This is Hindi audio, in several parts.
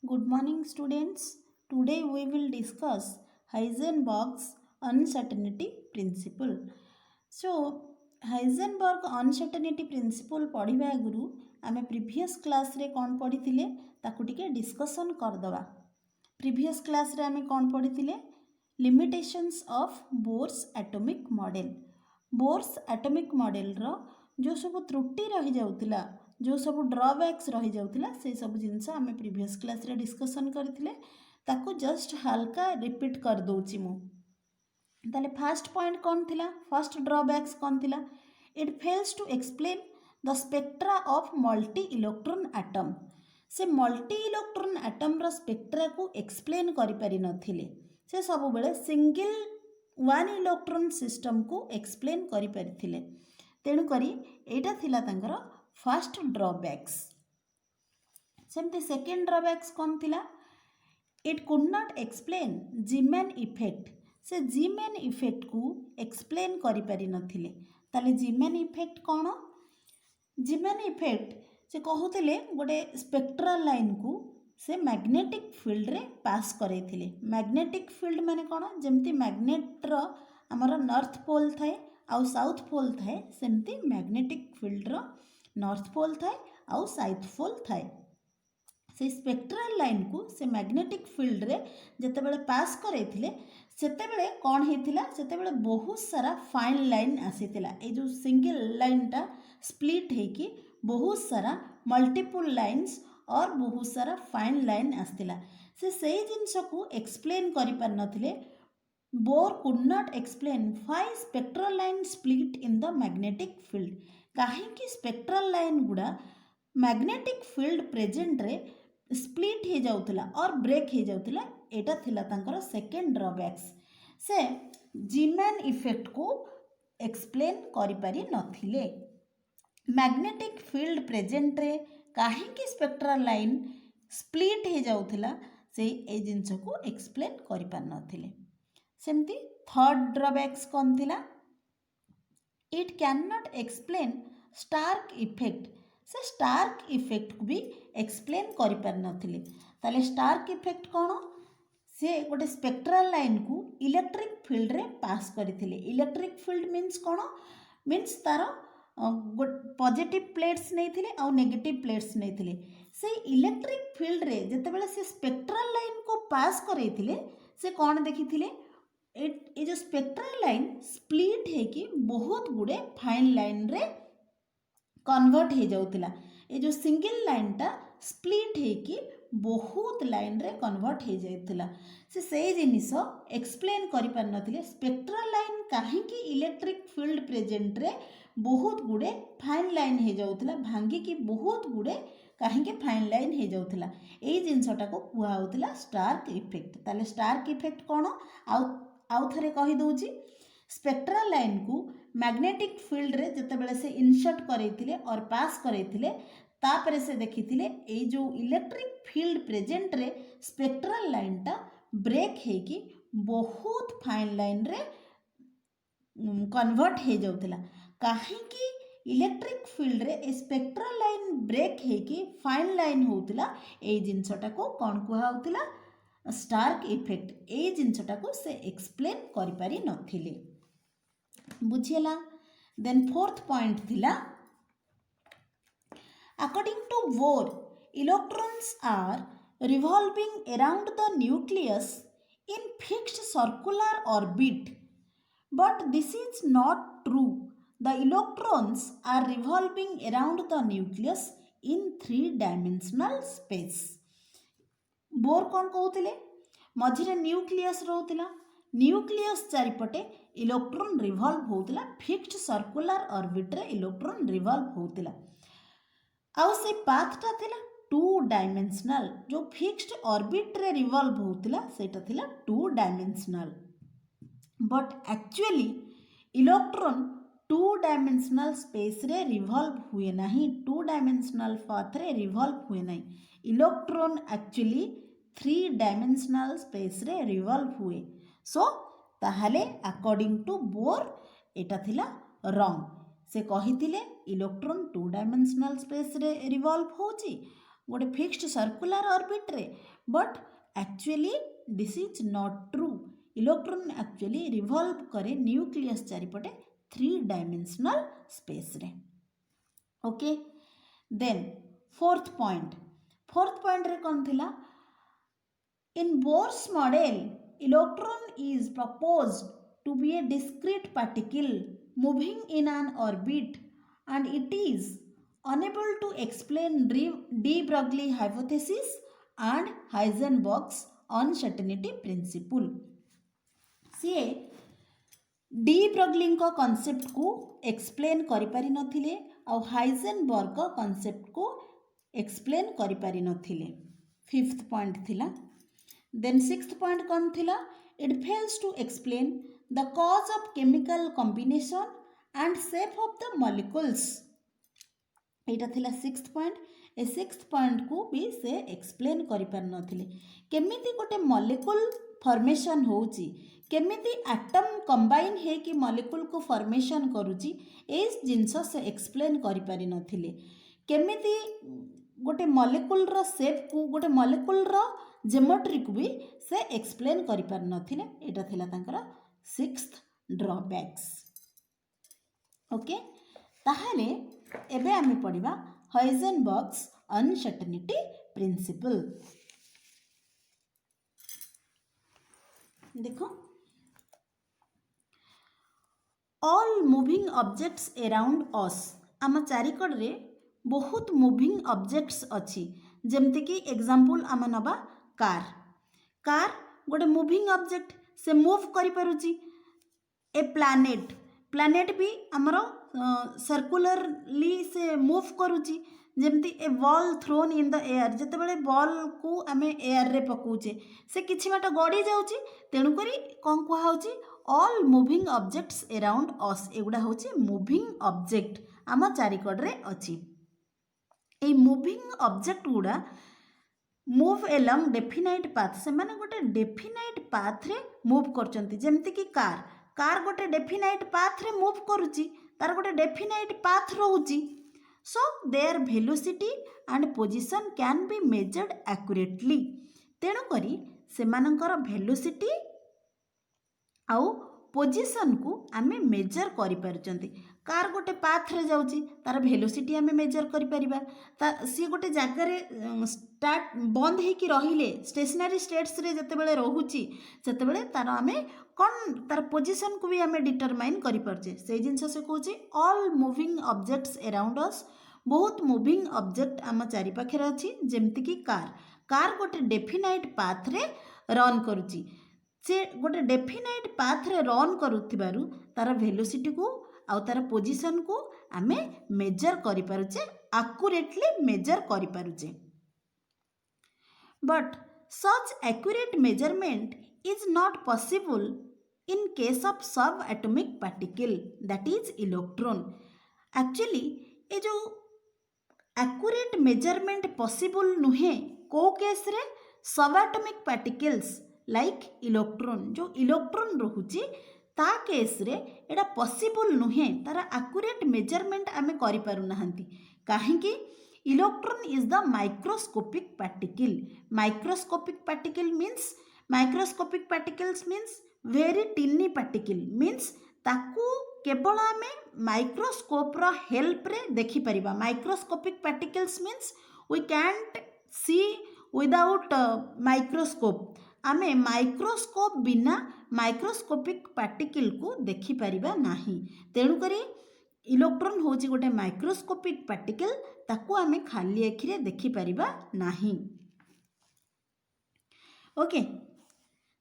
Good morning, students. Today we will discuss Heisenberg's uncertainty principle. So, Heisenberg uncertainty principle पढ़िबा आगु आमे प्रीवियस क्लास रे कौन पढ़ी ताकू टिके डिस्कशन करदवा। प्रीवियस क्लास रे आमे कौन पढ़ी limitations of Bohr's atomic model. Bohr's atomic model रो जो सब त्रुटि रही जाउतिला, जो सब ड्रॉबैक्स रही जाउतिला, से सब जिनस आमे प्रीवियस क्लास रे डिस्कशन करथिले, ताकू जस्ट हल्का रिपीट कर दोची मु। ताले फर्स्ट पॉइंट कौन थिला? फर्स्ट ड्रॉबैक्स कौन थिला? It fails to explain the spectra of multi electron atom. से मल्टी इलेक्ट्रॉन एटम रो स्पेक्ट्रा को एक्सप्लेन करि पारि नथिले। से सब बेले सिंगल वन इलेक्ट्रॉन सिस्टम को एक्सप्लेन करि पारिथिले। तेणु करी एटा थिला तांकर फर्स्ट ड्रॉबैक्स। सेमती सेकेंड ड्रॉबैक्स कौन थिला? It could not explain Zeeman effect. से जीमैन इफेक्ट को एक्सप्लेन करि पारि नथिले। ताले जीमैन इफेक्ट कौन? जीमैन इफेक्ट से कहूतिले गोटे स्पेक्ट्रल लाइन को से मैग्नेटिक फील्ड रे पास करैथिले। मैग्नेटिक फील्ड माने कौन? जेमती मैग्नेट रो हमर नॉर्थ पोल थाए आउ साउथ पोल थाए, सेमती मैग्नेटिक फील्ड रो नॉर्थ पोल थाए आउ साउथ पोल थाए। से स्पेक्ट्रल लाइन को से मैग्नेटिक फील्ड रे जते बेले पास करैथिले, सेते बेले कौन हेतिला? सेते बेले बहुत सारा फाइन लाइन आसीतिला। ए जो सिंगल लाइन टा स्प्लिट हेकी बहुत सारा मल्टीपल लाइन्स और बहुत सारा फाइन लाइन आसतिला। से सही जिनस को एक्सप्लेन करि पार नथिले। Bohr could not explain why spectral line split in the magnetic field. काहेकि स्पेक्ट्रल लाइन गुड़ा मैग्नेटिक फील्ड प्रेजेंट रे स्प्लिट हो जाउतिला और ब्रेक हो जाउतिला। एटा थिला तांकर सेकेंड ड्रॉबैक्स। से जीमैन इफेक्ट को एक्सप्लेन करि पारि नथिले। मैग्नेटिक फील्ड प्रेजेंट रे काहेकि स्पेक्ट्रल लाइन स्प्लिट हो जाउतिला, से ए जिंस को एक्सप्लेन करि पार नथिले। सेमती थर्ड ड्रॉबैक्स कौन थिला? It can not explain Stark effect. से स्टार्क इफेक्ट को भी एक्सप्लेन करि पार नथिले। ताले स्टार्क इफेक्ट कौन? से गोटे स्पेक्ट्रल लाइन को इलेक्ट्रिक फील्ड रे पास करथिले। इलेक्ट्रिक फील्ड मीन्स कौन? मीन्स तार पॉजिटिव प्लेट्स नहीं थिले और नेगेटिव प्लेट्स नहीं थिले। से इलेक्ट्रिक फील्ड रे जते बेले से स्पेक्ट्रल लाइन को पास करैथिले, से कौन देखिथिले? ये जो स्पेक्ट्रल लाइन स्प्लिट है कि बहुत गुड़े फाइन लाइन रे कन्वर्ट हो जाउतिला। ये जो सिंगल लाइन टा स्प्लिट है कि बहुत लाइन रे कन्वर्ट हो जाउतिला। से जिनिस एक्सप्लेन करि पार नथिले। स्पेक्ट्रल लाइन काहे कि इलेक्ट्रिक फील्ड प्रेजेंट रे बहुत गुड़े फाइन लाइन हो जाउतिला, भांगी कि बहुत गुड़े काहे फाइन लाइन हो जाउतिला। एई जिनसटा को कुआ होतिला स्टार्क इफेक्ट। ताले स्टार्क इफेक्ट कौन? आउ थरे कहि दउची। स्पेक्ट्रल लाइन को मैग्नेटिक फील्ड रे जते बेले से इंसर्ट करैथिले और पास करैथिले, तापरे से देखिथिले ए जो इलेक्ट्रिक फील्ड प्रेजेंट रे स्पेक्ट्रल लाइन टा ब्रेक है कि बहुत फाइन लाइन रे कन्वर्ट हो जाउतिला। काहे कि इलेक्ट्रिक फील्ड रे स्पेक्ट्रल लाइन ब्रेक है कि फाइन लाइन होतिला। ए जिनसटा को कौन कुआ होतिला? Stark effect. ए जिनसटा को से एक्सप्लेन करि पारि नथिले। बुझिला? देन फोर्थ पॉइंट थिला, according to Bohr electrons are revolving around the nucleus in fixed circular orbit, but this is not true. The electrons are revolving around the nucleus in three-dimensional space. Bohr कौन कहते? मझिरे न्यूक्लियस रोला। न्यूक्लियस चारिपटे इलेक्ट्रॉन रिवॉल्व होतिला। फिक्स्ड सर्कुलर ऑर्बिट रे इलेक्ट्रॉन रिवॉल्व होतिला। आउ से पाथटा थिला टू डायमेंशनल। जो फिक्स्ड ऑर्बिट रे रिवॉल्व होतिला सेटा थिला two dimensional. But actually electron two dimensional space रे रिवॉल्व हुए नहीं। टू डायमेंशनल पाथ रे रिवॉल्व हुए नहीं। Electron actually three dimensional space रे रिवॉल्व हुए। सो ताहले अकॉर्डिंग टू बोर एटा थिला रॉन्ग। से कहिथिले इलेक्ट्रॉन टू डायमेंशनल स्पेस रे रिवॉल्व होची, गोटे फिक्स्ड सर्कुलर ऑर्बिट रे but actually this is not true electron actually revolve करे न्यूक्लियस चारिपटे 3 डायमेंशनल स्पेस रे ओके देन फोर्थ पॉइंट रे कौन थिला in Bohr's model electron is proposed to be a discrete particle moving in an orbit and it is unable to explain de Broglie hypothesis and Heisenberg's uncertainty principle CA de Broglie concept को एक्सप्लेन करि पारि नथिले और हाइजेनबर्ग कॉन्सेप्ट को एक्सप्लेन करि पारि नथिले फिफ्थ पॉइंट थिला देन सिक्स्थ पॉइंट कौन थिला it fails to explain the cause of chemical combination and shape of the molecules एटा थिला सिक्स्थ पॉइंट ए सिक्स्थ पॉइंट को भी से एक्सप्लेन करि पार नथिले केमिति गोटे मॉलिक्यूल फॉर्मेशन होउची केमिति एटम कंबाइन हे कि मॉलिक्यूल को फॉर्मेशन करूची ए जिंस से एक्सप्लेन करि पारि नथिले केमिति गोटे मॉलिक्यूल रो शेप को गोटे मॉलिक्यूल रो ज्योमेट्री को भी से एक्सप्लेन करि पार नथिले एटा थिला तांकर सिक्स्थ ड्रॉबैक्स ओके ताहाले एबे आमे पढिबा हाइजेनबर्ग्स अनसर्टेनिटी प्रिंसिपल देखो ऑल मूविंग ऑब्जेक्ट्स अराउंड अस आम चारिकड़ रे बहुत मूविंग ऑब्जेक्ट्स अच्छी जमती कि एग्जांपल आम नबा कार गोटे मूविंग ऑब्जेक्ट से मूव करि पारुची ए प्लैनेट भी आमर सर्कुलरली से मूव करुची जमती a ball thrown in the air जितेबाला बॉल को आम एयर रे पकाउचे से किछि बाट गड़ी जाउची तेणुक कौन कहुची all moving objects around us एगुड़ा हूँ मूविंग ऑब्जेक्ट आम चारिकड़ रे अच्छी ए मूविंग ऑब्जेक्ट गुड़ा मूव एलंग डेफिनाइट पाथ से माने गोटे डेफिनाइट पाथ रे मूव करचंती जेमती कि कार गोटे डेफिनाइट पाथ रे मूव करुची तार गोटे डेफिनाइट पाथ रहउची so their velocity and position can be measured accurately तेणु करी सेमानंकर वेलोसिटी आउ पोजीशन को आमे मेजर करि पारुचंती कार गोटे पाथ रे जाउची तार वेलोसिटी आमे मेजर करि परिबा ता सी गोटे जागा रे स्टार्ट बंद हे कि रहिले स्टेशनरी स्टेट्स रे जते बेले रहउची सेते बेले तार आमे कोन तार पोजीशन को भी आमे डिटरमाइन करि परचे से जिंस से कहूची all moving objects around us बहुत मूविंग ऑब्जेक्ट आम चारि पाखे अच्छी जेमती कि कार गोटे डेफिनाइट पाथ रे रन करुची से गोटे डेफिनाइट पाथ रे रन करुथिबारु तार वेलोसिटी को आउ तार पोजीशन को आमे मेजर करि पारुचे एक्यूरेटली मेजर करि पारुचे but such accurate measurement is not possible in case of subatomic particle that is electron actually ये जो एक्यूरेट मेजरमेंट पॉसिबल नुहे को केस रे सब एटॉमिक पार्टिकल्स लाइक इलेक्ट्रॉन जो इलेक्ट्रॉन रहुची ता केस रे एडा पॉसिबल नुहे तारा एक्यूरेट मेजरमेंट आमे करि पारु नाहंती काहे कि electron is the microscopic particle means very tiny particle means ताकू केवल आमे माइक्रोस्कोप रो हेल्प रे देखि परिबा microscopic particles means we can't see without microscope आमे माइक्रोस्कोप बिना माइक्रोस्कोपिक पार्टिकल को देखि परिबा नाही तेणु करी इलेक्ट्रॉन होची गोटे माइक्रोस्कोपिक पार्टिकल ताकू आमे खाली आखि रे देखि परिबा नाही ओके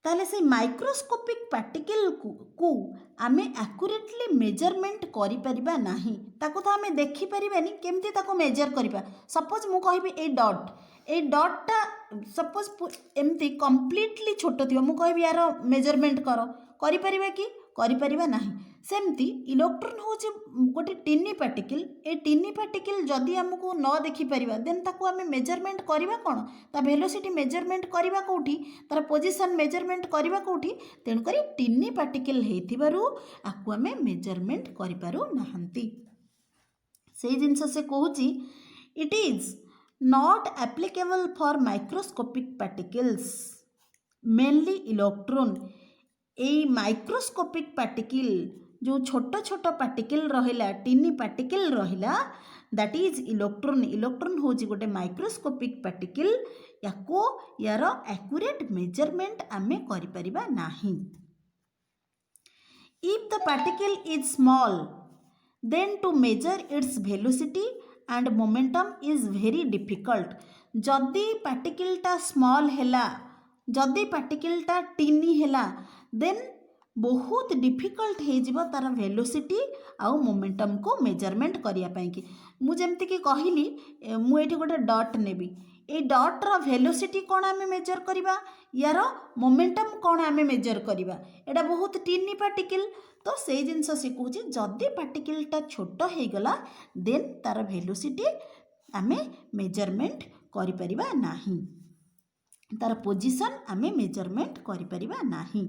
ताले से माइक्रोस्कोपिक पार्टिकल को आमे एक्यूरेटली मेजरमेंट करि परिबा नाही ताको तो आमे देखि परिबानी केमती ताको मेजर करिबा सपोज मु कहबी ए डॉट सपोज एमती कंप्लीटली छोट थी मु कहबी यार मेजरमेंट करि परिबा कि करि परिबा नाही सेमती इलेक्ट्रॉन होची गोटे टिनी पार्टिकल जदि हमको न देखि परिबा देन ताको आमे मेजरमेंट करिबा कोन ता वेलोसिटी मेजरमेंट करिबा कोठी तार पोजीशन मेजरमेंट करिबा कोठी तेन करी टिनी पार्टिकल हेथिबारु आकु आमे मेजरमेंट करि पारु नाहंती से जिंस से कहूची it is not applicable for microscopic particles, mainly electron. এই মাইক্रोस्कोपिक पार्टिकल जो छोट छोट पार्टिकल रहिला टिनी पार्टिकल रहिला दैट इज इलेक्ट्रॉन. इलेक्ट्रॉन होची गोटे माइक्रोस्कोपिक पार्टिकल. याको यार एक्यूरेट मेजरमेंट आमे करि परिबा नाही. If the particle is small, then to measure its velocity and momentum is very difficult. जदि पार्टिकलटा स्मॉल हैला, जदि पार्टिकलटा टिनी हैला, देन बहुत डिफिकल्ट हो तार वेलोसिटी आउ मोमेंटम को मेजरमेंट करिया पाई कि मु जेमति कि कहली मु एठी गोटे डॉट नेबी. ए डॉट रो वेलोसिटी कोन आमे मेजर करिबा, यार मोमेंटम कोन आमे मेजर करिबा. एटा बहुत टिनी पार्टिकल. तो से जिनस से कहूँ जदि पार्टिकलटा छोट हो गला देन तार वेलोसिटी आमे मेजरमेंट करि परिबा नाही, तार पोजीशन आमे मेजरमेंट करि परिबा नाही.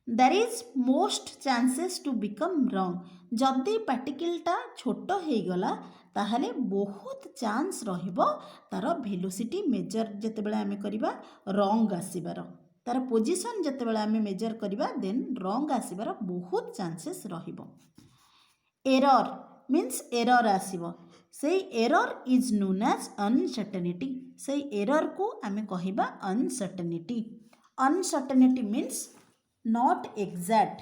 There is most chances to become wrong. जदि पार्टिकलटा छोट हो गला ताहले बहुत चांस रहिबो तार वेलोसिटी मेजर जेतेबेले आमे करिबा रॉन्ग आसीबार, तार पोजीशन जेतेबेले आमे मेजर करिबा देन रॉन्ग आसीबार बहुत चांसेस रहिबो. एरर मीन्स एरर आसीबो. से error is known as uncertainty. से एरर को आमे कहिबा uncertainty. Uncertainty means not exact.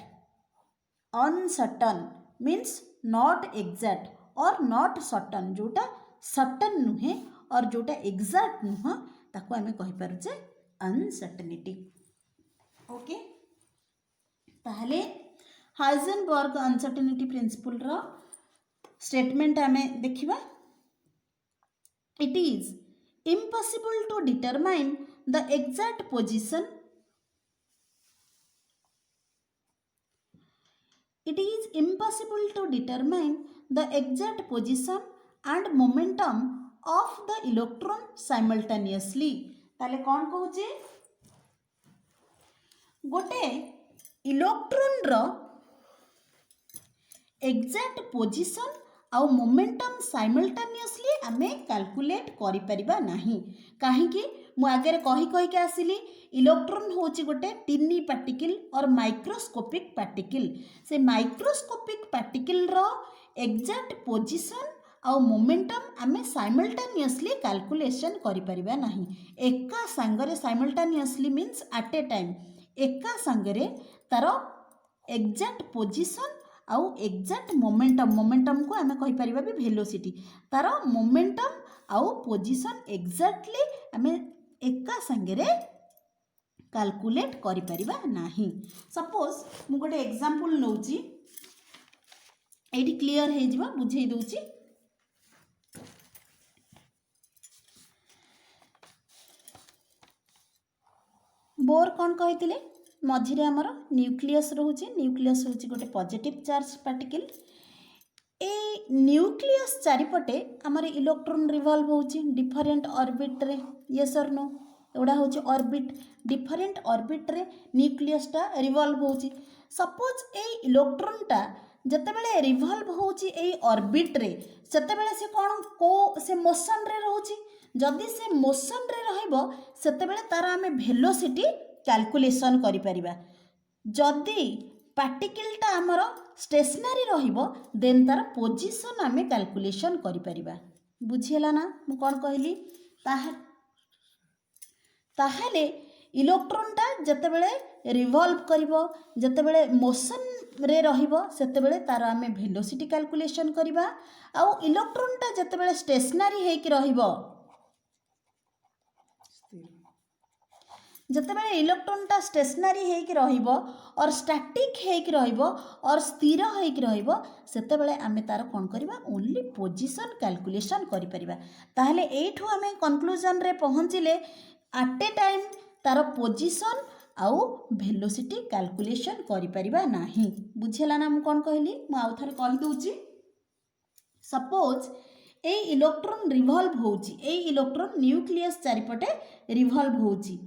Uncertain means not exact or not certain. जोटा सर्टन नुहे और जोटा एग्जैक्ट नुह ताको आमे कहि पारुचे अनसर्टेनिटी. ओके, ताहले हाइजेनबर्ग अनसर्टेनिटी प्रिंसिपल रो स्टेटमेंट आमे देखिबा. It is impossible to determine the exact position. It is impossible to determine the exact position and momentum of the electron simultaneously. ताले कौन कहूचे गोटे इलेक्ट्रॉन रो एग्जैक्ट पोजीशन आउ मोमेंटम साइमल्टेनियसली आमे कैलकुलेट करि परिबा नाही. काहे कि मु आगे कही कही के आसिली इलेक्ट्रॉन होची गोटे टिनी पार्टिकल और माइक्रोस्कोपिक पार्टिकल. से माइक्रोस्कोपिक पार्टिकल रो एग्जैक्ट पोजीशन आउ मोमेंटम आमे साइमल्टेनियसली कैलकुलेशन करि परिबा नाही. एका संगरे simultaneously means at a time एका संगरे तार एग्जैक्ट पोजीशन आउ एग्जैक्ट मोमेंटम. मोमेंटम को आमे कहि परिबा भी वेलोसिटी. तार मोमेंटम आउ पोजीशन एग्जैक्टली आमे एका संगरे कैलकुलेट करि परिबा नाही. सपोज मु गोटे एग्जांपल नउची, एटी क्लियर हे जिवो बुझेई दउची. बोर कौन कही मझिरे आमर न्यूक्लियस रोचे. न्यूक्लियस होची गोटे पॉजिटिव चार्ज पार्टिकल. ए न्यूक्लियस चारिपटे आमर इलेक्ट्रॉन रिवॉल्व होची डिफरेंट ऑर्बिट रे. यस और नो, एवडा होची ऑर्बिट. डिफरेंट ऑर्बिट रे न्यूक्लियसटा रिवॉल्व होची. सपोज ए इलेक्ट्रॉनटा जतेबेले रिवॉल्व होची ए ऑर्बिट रे सेतेबेले से कोन को से मोशन रे रहूची. जदि से मोशन रे रहइबो सेतेबेले तार आमे वेलोसिटी कैलकुलेशन करि परिबा. जदि पार्टिकलटा आमर स्टेशनरी रहिबो देन तार पोजीशन आमे कैलकुलेशन करि परिबा. बुझियला ना मु कोन कहली. ताहले इलेक्ट्रॉनटा जतेबेले रिवॉल्व करिवो जतेबेले मोशन रे रहिबो सेतेबेले तार आमे वेलोसिटी कैलकुलेशन करिबा. आउ इलेक्ट्रॉनटा जतेबेले स्टेशनरी हेकि रहिबो जतेबेले इलेक्ट्रॉनटा स्टेशनरी हेकि रहिबो और स्टैटिक हेकि रहिबो और स्थिर हेकि रहिबो सेतेबेले आमे तार कोन करिबा ओनली पोजीशन कैलकुलेशन करि परिबा. ताहले एठू आमे कंक्लूजन रे पहुंचिले एट ए टाइम तार पोजीशन आउ वेलोसिटी कैलकुलेशन करि परिबा नाही. बुझेला ना मु कोन कहली. मु आउ थरे कहि दउची. सपोज ए इलेक्ट्रॉन रिवॉल्व होची. ए इलेक्ट्रॉन न्यूक्लियस चारिपटे रिवॉल्व होची.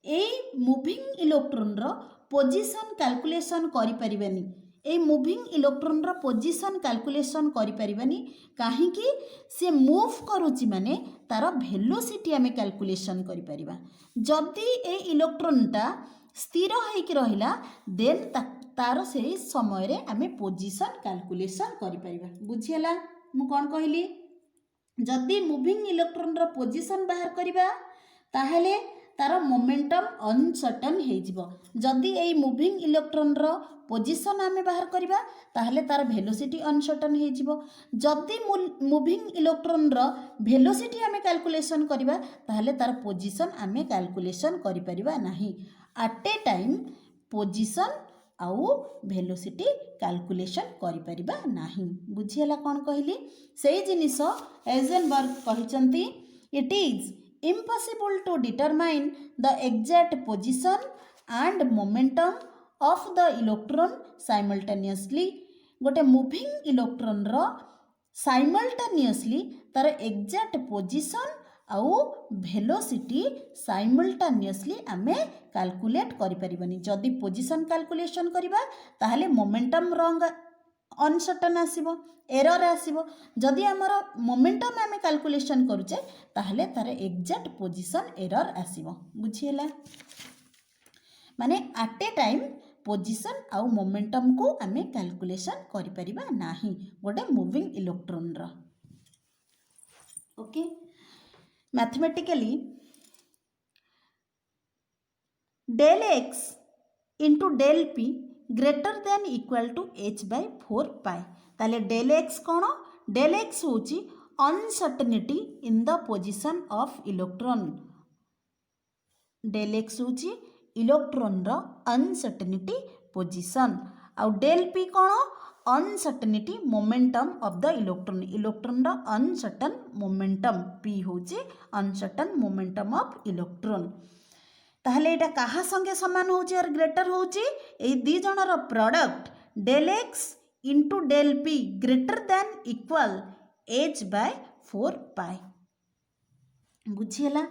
ए मूविंग इलेक्ट्रॉन रो पोजीशन कैलकुलेशन करि परिबेनी. ए मुविंग इलेक्ट्रॉन रा पोजीशन कैलकुलेशन करि परिबानी काहे कि से मूव करूची माने तार वेलोसिटी आमे कैलकुलेशन करि परिबा। जदि ए इलेक्ट्रॉनटा स्थिर होइक रहिला देन तार से समय रे आमे पोजीशन कैलकुलेशन करि परिबा। बुझियला मु कोन कहली जदि मुविंग इलेक्ट्रॉन रा पोजीशन बाहर करिबा ताहले तार मोमेंटम अनसर्टन हेजिबो। जदि एई मुविंग इलेक्ट्रॉन रो पोजीशन आमे बाहर करिबा ताहले तार वेलोसिटी अनसर्टन हेजिबो। जदि मुविंग इलेक्ट्रॉन रो वेलोसिटी आमे कैलकुलेशन करिबा ताहले तार पोजीशन आमे कैलकुलेशन करि परिबा नाही। एट ए टाइम पोजीशन आउ वेलोसिटी कैलकुलेशन करि परिबा नाही। बुझियला कोन कहली सेही जिनिस हाइजेनबर्ग कहिचंती it is impossible to determine the exact position and momentum of the electron simultaneously। गोटे मूविंग इलेक्ट्रॉन रो साइमल्टेनियसली तार एग्जैक्ट पोजीशन आउ वेलोसिटी साइमल्टेनियसली आमे कैलकुलेट करि परिबनी। जदि पोजीशन कैलकुलेशन करिबा ताहले मोमेंटम रंग अनसर्टन आसीबो एरर आसीबो। जदि हमर मोमेंटम आमे कैलकुलेशन करूचे ताहले तार एग्जैक्ट पोजीशन एरर आसीबो। बुझियला माने एट ए टाइम पोजीशन आउ मोमेंटम को आमे कैलकुलेशन करि परिबा नाही गोटे मूविंग इलेक्ट्रॉन रो। Okay mathematically del x into del p greater than equal to h by 4 pi. ताले डेल एक्स कौन डेल एक्स होची uncertainty in the position of electron. Del x होची इलेक्ट्रॉन रो अनसर्टेनिटी पोजीशन आउ डेल पी कौन uncertainty momentum of the electron. Electron रो अनसर्टन मोमेंटम पी होची अनसर्टन मोमेंटम ऑफ इलेक्ट्रॉन। ताहले एटा कहा संगे समान होची और ग्रेटर होची ए दी जनर product del x into del p greater than equal h by 4 pi. बुझियला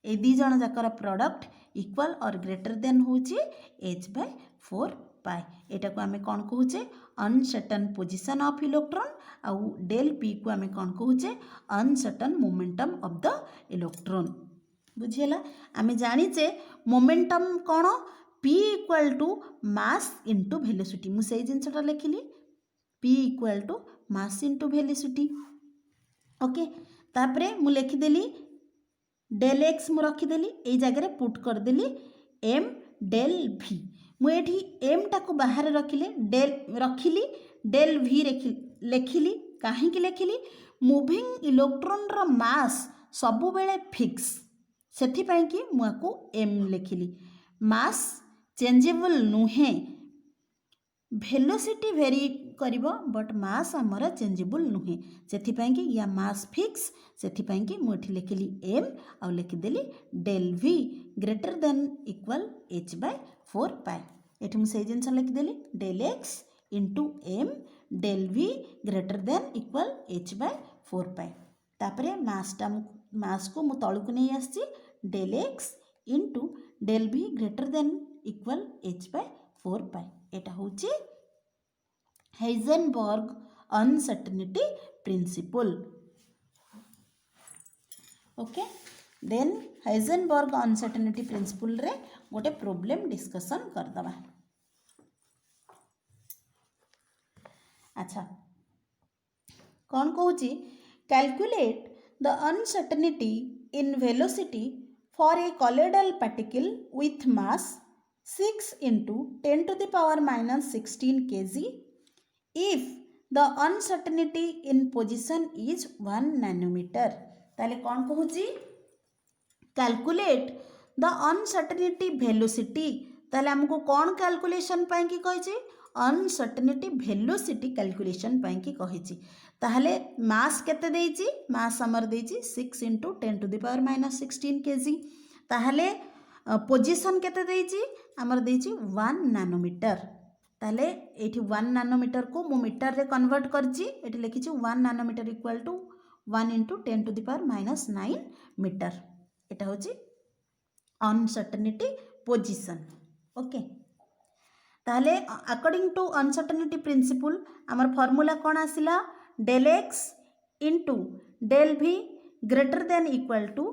ए दी जन जाकर प्रोडक्ट इक्वल और ग्रेटर देन होची h by 4 पाई। एटा को आमे कोन कहूचे अनसर्टन पोजीशन ऑफ इलेक्ट्रॉन आउ डेल पी को आमे कोन कहूचे uncertain momentum of the electron. बुझियला आमे जानिचे मोमेंटम कौन p equal to mass into velocity. मु सेही जिनसटा लिखिली p equal to mass into velocity. Okay तापरे मु लिखिदेली डेल एक्स मु रखिदेली ए जगह पुट करदेली m डेल v। मु एठी m टाको बाहर रखिले डेल रखिली डेल v लिखिली काहे कि लिखिली मूविंग इलेक्ट्रॉन रो मास सबु बेले फिक्स सेथि पई कि मुआको m लिखिली। मास चेंजेबल नुहे वेलोसिटी वेरी करिबो बट मास हमर चेंजेबल नुहे सेथि पई कि या मास फिक्स सेथि पई कि मु एठी लिखिली m आ लिखि देली del v greater than equal h by 4 pi. एठी मु सेही जिंस लिखि देली del x into m del v greater than equal h by 4 pi. तापरे मास को मु तळु को नहीं आसी डेल एक्स इंटू डेल भी greater than equal h by 4 pi. एटा होची Heisenberg uncertainty principle. Okay then Heisenberg uncertainty principle रे गोटे प्रॉब्लम डिस्कशन कर दबा। अच्छा कौन कहूची calculate the uncertainty in velocity for a colloidal particle with mass 6 into 10 to the power minus 16 kg if the uncertainty in position is 1 nanometer। ताले कौन कहूची कैलकुलेट द अनसर्टेनिटी वेलोसिटी। ताले हमको कौन कैलकुलेशन पाई कि कहिची अनसर्टेनिटी वेलोसिटी कैलकुलेशन पाई कि कहिची। ताहले मास केते देइची मास हमर देइची 6 into 10 to the power minus 16 kg। ताहले पोजीशन केते देइची हमर देइची 1 नानोमीटर। ताहले एठी 1 नानोमीटर को मु मीटर रे कन्वर्ट करची एठी लिखिची 1 nanometre equal to 1 into 10 to the power minus 9 metre. एटा होची अनसर्टेनिटी पोजीशन। ओके ताहले अकॉर्डिंग टू अनसर्टेनिटी प्रिंसिपल आमर फॉर्मूला कौन आसिला डेल एक्स इंटू डेल भी greater than equal to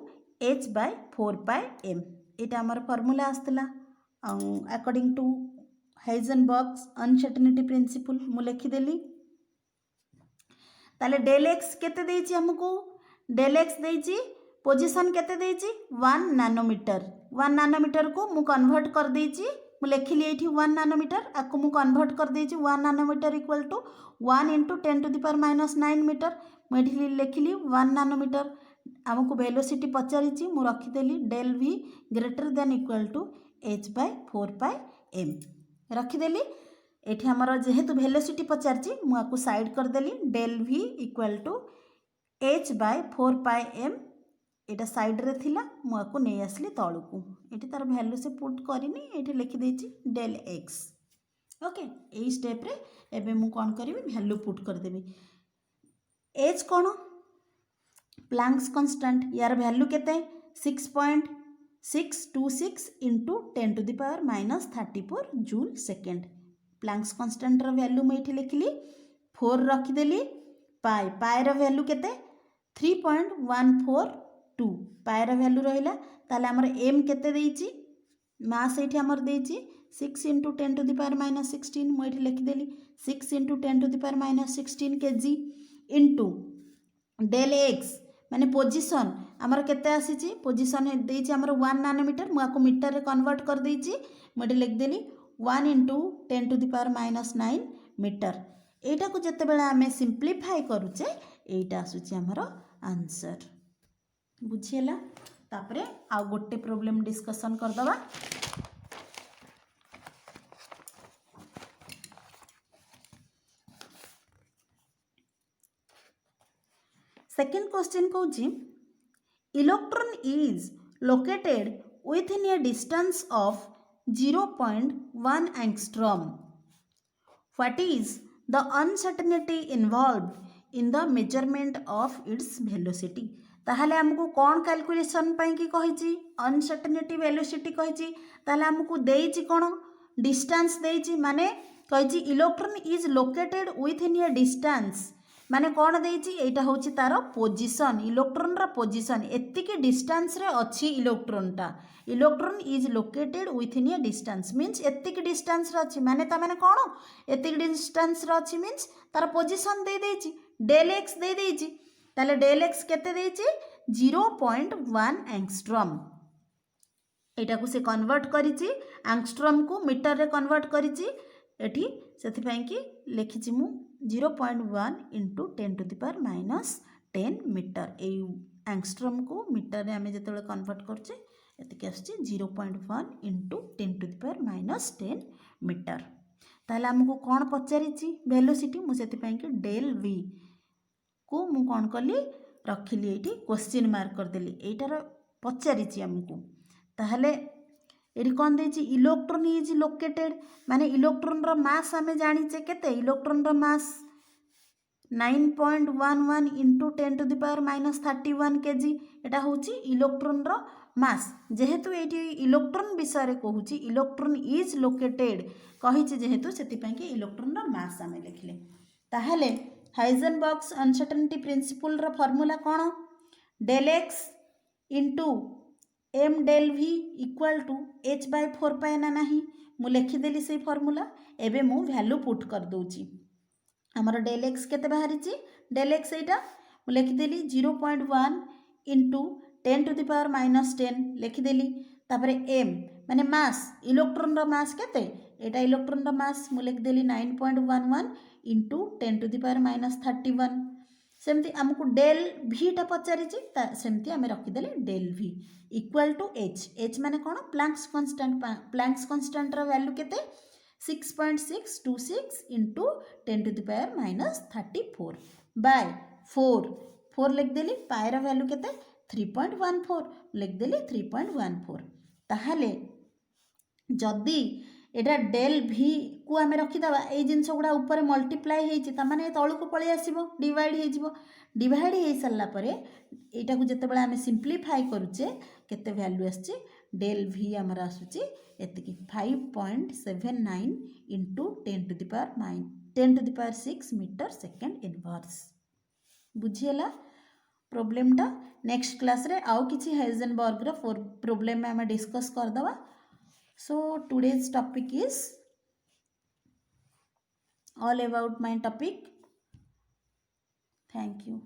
h by 4πm यहाँ आमर फॉर्मूला आसला according to Heisenberg's uncertainty principle मु लिखिदेली ताले डेल एक्स केते देइछि हमको डेल एक्स देइछि पोजीशन केते देइछि 1 नैनोमीटर 1 नैनोमीटर को मु कन्वर्ट कर देइछि मु लिखिली एठी 1 नैनोमीटर आको मु कन्वर्ट कर देइछि 1 नैनोमीटर इक्वल टू 1 × 10⁻⁹ मीटर मु एठी लिखिली 1 नैनोमीटर आमको वेलोसिटी पचारिछि मु रखिदेली del v greater than equal to h by 4πm रखिदेली एठी हमर जेहेतु वेलोसिटी पचारिछि मु आको साइड कर देली del v equal to h by 4πm एटा साइड रे थिला मु आको नै आसली तळकू एठी तार वैल्यू से पुट करिनी एठी लिखि देछि डेल x ओके एई स्टेप रे एबे मु कोन करबी वैल्यू पुट कर देबी h कोन प्लैंक्स कांस्टेंट यार वैल्यू केते 6.626 into 10⁻⁻34 joule second Planck's constant रो वैल्यू मैं एठी लिखली 4 रखिदेली पाई पाई रो वैल्यू केते 3.142 पाई रो वैल्यू रहिला ताले हमर m केते देइची मास एठी हमर देइची 6 × 10⁻16 मैं एठी लिखिदेली 6 × 10⁻16 kg इंटू डेल x माने पोजीशन आमर केते आसीची पोजीशन देइची आमर 1 नैनोमीटर मु आको मीटर रे कन्वर्ट कर देइची मु लिख देली 1 × 10⁻⁹ मीटर एटा को जते बेला हमें सिंप्लीफाई करूचे एटा आसुची आमर आंसर बुझियला तापरे आ गोटे प्रॉब्लम डिस्कशन कर दबा सेकेंड क्वेश्चन कहूँ electron is located within a distance of 0.1 angstrom. What is the uncertainty involved in the measurement of its velocity? ताहले हमको कौन कैलकुलेशन पाई कि कहिछि अनसर्टेनिटी वेलोसिटी कहिछि ताहले हमको देइछि कोन डिस्टेंस देइछि माने कहिछि electron is located within a distance माने कौन देइछि एटा होछि तार पोजीशन इलेक्ट्रॉन रा पोजीशन एतिकी डिस्टेंस रे अछि electron is located within a distance means एतिकी डिस्टेंस रे अछि माने ता माने कोन एतिकी डिस्टेंस रे अछि मीन्स तार पोजीशन दे देइछि डेल x दे देइछि ताले डेल x केते देइछि 0.1 एंगस्ट्रॉम एटा को से कन्वर्ट करिछि एंगस्ट्रॉम को मीटर रे कन्वर्ट करिछि एठी सेथि पई कि लिखिछि मु 0.1 इंटू 10⁻⁻10 मीटर ए एंगस्ट्रॉम को मीटर रे हमें जतले कन्वर्ट करछे एतिके आछि 0.1 इंटू 10⁻⁻10 मीटर ताले हमको कोन पचारिछि वेलोसिटी मु सेति पई कि डेल v को मु कोन कली रखिली एठी क्वेश्चन मार्क कर देली एटार पचारिछि हमको ताहले एरी कौन देछि इलेक्ट्रॉन इज लोकेटेड माने इलेक्ट्रॉन रो मास हमें जानिचे केते इलेक्ट्रॉन रो मास 9.11 इंटू 10⁻31 kg एटा होची इलेक्ट्रॉन रो मास जेहेतु एटी इलेक्ट्रॉन विषय रे कहूची इलेक्ट्रॉन इज लोकेटेड कहिछि जेहेतु सेति पई कि इलेक्ट्रॉन रो मास हमें लिखले ताहले हाइजेनबर्ग्स अनसर्टेनिटी प्रिंसिपल रो फार्मूला कोन del x into m del v equal to h by 4π ना नहीं मु लिखिदेली से फार्मूला एबे मु वैल्यू पुट कर दूची हमर डेल x केते बाहरिची डेल x एटा मु लिखिदेली 0.1 इंटू 10⁻⁻10 लिखिदेली तापरे m माने मास इलेक्ट्रॉन रो मास केते एटा इलेक्ट्रॉन रो मास मु लिखिदेली 9.11 इंटू 10⁻31 सेमती हमको डेल v टा पचारिछि सेमती हमें रखिदेले del v equal to h माने कोन प्लैंक्स कांस्टेंट रो वैल्यू केते 6.626 इंटू 10⁻⁻34 बाय 4 लिख देली पाई रो वैल्यू केते 3.14 लिख देली 3.14 ताहले जदी एटा डेल v को हमें रखिदबा ए जिनस गुडा ऊपर मल्टीप्लाई हेछि त माने तळु को पळि आसीबो डिवाइड हे सारला परे एटा को जते बेला हमें सिंप्लीफाई करूचे केते वैल्यू आछे डेल भी आमर आसूची एतिकी 5.79 into 10 to the power 6 metre second inverse बुझीगला प्रोब्लेमटा नेक्स्ट क्लास रे आउ किछि हाइजेनबर्ग रो प्रोब्लेम में आम डिस्कस करदवा so today's topic is all about my topic. Thank you.